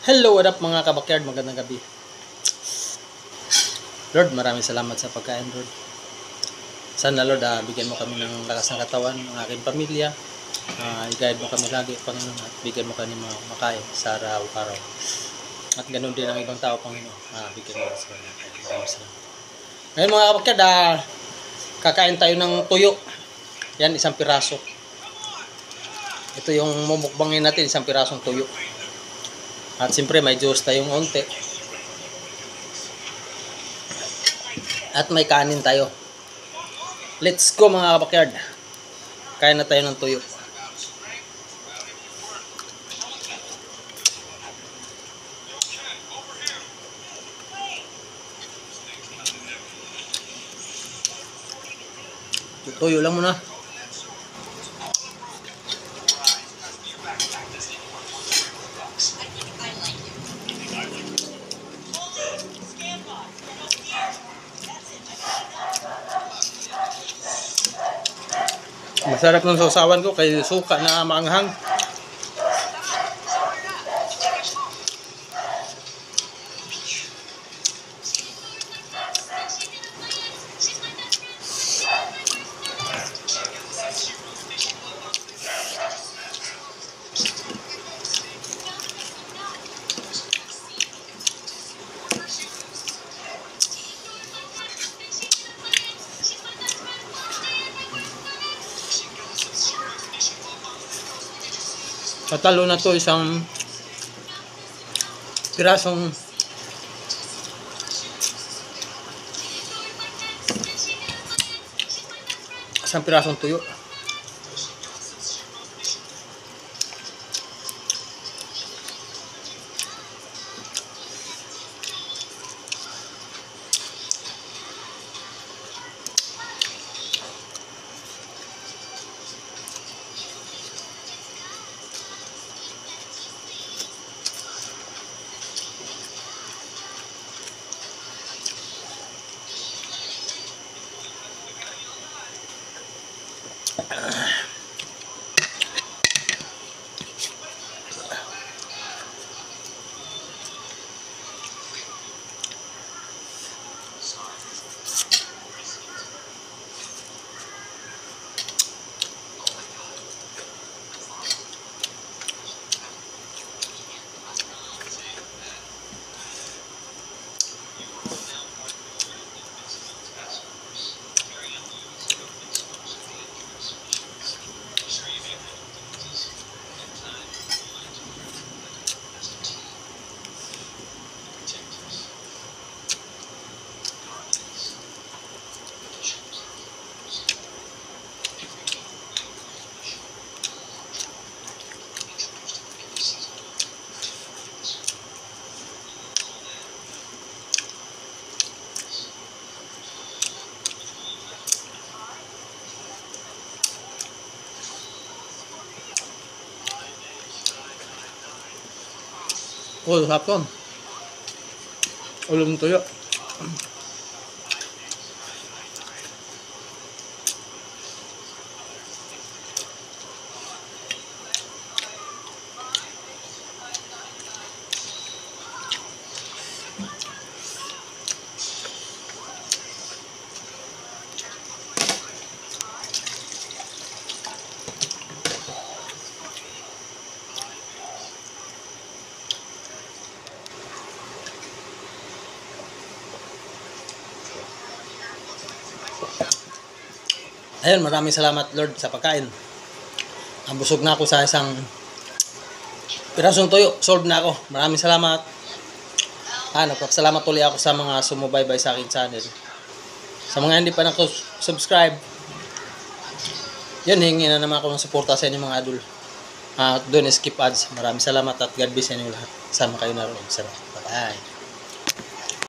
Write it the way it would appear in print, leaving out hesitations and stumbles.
Hello, what up mga kabakyard, magandang gabi. Lord, maraming salamat sa pagkain, Lord. Sana Lord, bigyan mo kami ng lakas ng katawan, ng aking pamilya. I-guide mo kami lagi, Panginoon, at bigyan mo kami makain sa araw-araw. At ganun din ang ibang tao, Panginoon. Bigyan mo sa kanya. Maraming salamat. Ngayon mga kabakyard, kakain tayo ng tuyo. Yan, isang piraso. Ito yung mumukbangin natin, isang pirasong tuyo. At siyempre may juice tayong onte. At may kanin tayo. Let's go mga kabakyard. Kain na tayo ng tuyo. Tuyo lang muna. Masarap ng sausawan ko kay suka na maanghang. Patalo na to isang pirasong tuyo. Oh, hapon. Ulam tuyo. Ayun, maraming salamat Lord sa pagkain. Busog na ako sa isang pirasong tuyo. Solve na ako. Maraming salamat. Nagpapasalamat ulit ako sa mga sumubaybay sa akin channel. Sa mga hindi pa subscribe, yun, hingi na naman ako ng suporta sa inyo mga idol. Don't skip ads. Maraming salamat at God bless sa inyo lahat. Sama kayo na rin. Salamat. Bye.